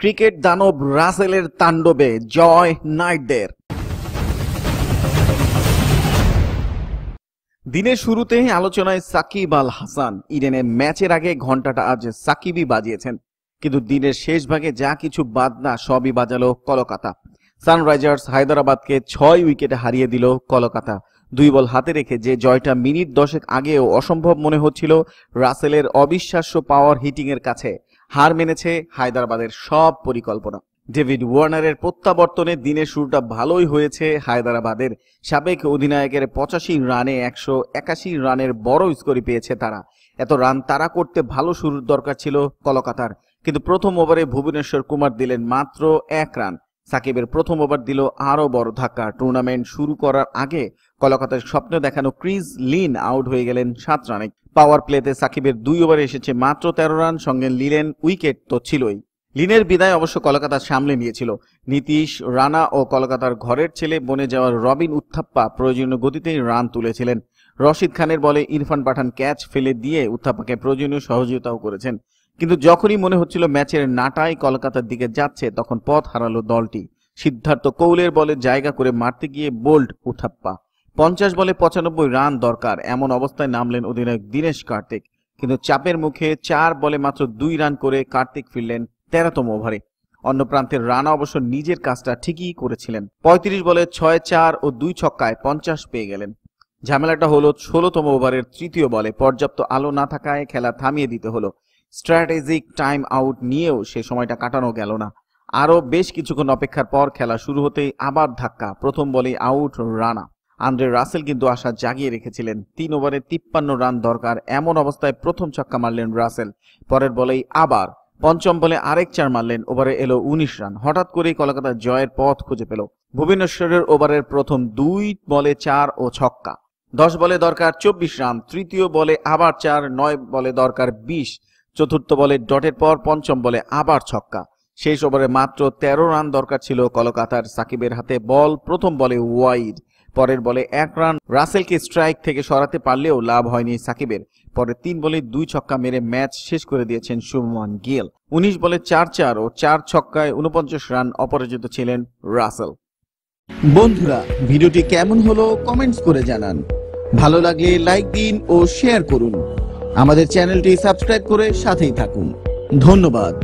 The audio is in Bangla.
ক্রিকেট দানব রাসেলের তাণ্ডবে জয় নাইটদের। দিনের শুরুতেই আলোচনায় সাকিব আল হাসান। ইডেনে ম্যাচের আগে ঘন্টাটা আজ সাকিবই বাজিয়েছেন, কিন্তু দিনের শেষ ভাগে যা কিছু বাজনা সবই বাজালো কলকাতা। সানরাইজার্স হায়দ্রাবাদকে 6 উইকেটে হারিয়ে দিল কলকাতা। 2 বল হাতে রেখে যে জয়টা মিনিট 10 আগেও অসম্ভব মনে হচ্ছিল, রাসেলের অবিশ্বাস্য পাওয়ার হিটিং এর কাছে হার মেনেছে হায়দ্রাবাদের সব পরিকল্পনা। ডেভিড ওয়ার্নারের প্রত্যাবর্তনে দিনের শুরুটা ভালোই হয়েছে হায়দ্রাবাদের। সাবেক অধিনায়কের 85 রানে 181 রানের বড় স্কোরই পেয়েছে তারা। এত রান তারা করতে ভালো শুরুর দরকার ছিল কলকাতার, কিন্তু প্রথম ওভারে ভুবনেশ্বর কুমার দিলেন মাত্র 1 রান। সাকিবের প্রথম ওভার দিল আরও বড় ধাক্কা। টুর্নামেন্ট শুরু করার আগে কলকাতার স্বপ্ন দেখানো ক্রিস লিন আউট হয়ে গেলেন 7 রানে। পাওয়ার প্লেতে সাকিবের 2 ওভারে এসেছে মাত্র 13 রান, সঙ্গে লিলেন উইকেট তো ছিলই। লিনের বিদায় অবশ্য কলকাতা সামলে নিয়েছিল। নীতিশ রানা ও কলকাতার ঘরের ছেলে বনে যাওয়ার রবিন উত্থাপ্পা প্রয়োজনীয় গতিতেই রান তুলেছিলেন। রশিদ খানের বলে ইরফান পাঠান ক্যাচ ফেলে দিয়ে উত্থাপ্পাকে প্রয়োজনীয় সহযোগিতাও করেছেন। কিন্তু যখনই মনে হচ্ছিল ম্যাচের নাটাই কলকাতার দিকে যাচ্ছে, তখন পথ হারালো দলটি। সিদ্ধার্থ কৌলের বলে জায়গা করে মারতে গিয়ে বোল্ড উত্থাপ্পা। 50 বলে 95 রান দরকার, এমন অবস্থায় নামলেন অধিনায়ক দীনেশ কার্তিক। কিন্তু চাপের মুখে 4 বলে মাত্র 2 রান করে কার্তিক ফিরলেন 13তম ওভারে। অন্য প্রান্তের রানা অবশ্য নিজের কাজটা ঠিকই করেছিলেন। 35 বলে 6, 4 ও 2 ছক্কায় 50 পেয়ে গেলেন। ঝামেলাটা হলো 16তম ওভারের 3য় বলে। পর্যাপ্ত আলো না থাকায় খেলা থামিয়ে দিতে হলো। স্ট্র্যাটেজিক টাইম আউট নিয়েও সে সময়টা কাটানো গেল না। আরও বেশ কিছুক্ষণ অপেক্ষার পর খেলা শুরু হতেই আবার ধাক্কা। প্রথম বলেই আউট রানা। আন্দ্রে রাসেল কিন্তু আশা জাগিয়ে রেখেছিলেন। 3 ওভারে 53 রান দরকার, এমন অবস্থায় প্রথম ছক্কা মারলেন রাসেল। পরের বলেই আবার 5ম বলে আরেক 4 মারলেন। ওভারে এলো 19 রান। হঠাৎ করেই কলকাতা জয়ের পথ খুঁজে পেল। ভুবনেশ্বরের ওভারের প্রথম 2 বলে 4 ও ছক্কা। 10 বলে দরকার 24 রান। তৃতীয় বলে আবার 4, 9 বলে দরকার 20। চতুর্থ বলে ডটের পর 5ম বলে আবার ছক্কা। শেষ ওভারে মাত্র 13 রান দরকার ছিল কলকাতার। সাকিবের হাতে বল, প্রথম বলে ওয়াইড। পরের বলে 1 রান। রাসেলকে স্ট্রাইক থেকে সরাতে পারলেও লাভ হয়নি সাকিবের। পরে 3 বলে 2 ছক্কা মেরে ম্যাচ শেষ করে দিয়েছেন শুভমান গিল। 19 বলে 4, 4 ও 4 ছক্কায় 49 রান অপরাজিত ছিলেন রাসেল। বন্ধুরা, ভিডিওটি কেমন হলো কমেন্টস করে জানান। ভালো লাগলে লাইক দিন ও শেয়ার করুন। আমাদের চ্যানেলটি সাবস্ক্রাইব করে সাথেই থাকুন। ধন্যবাদ।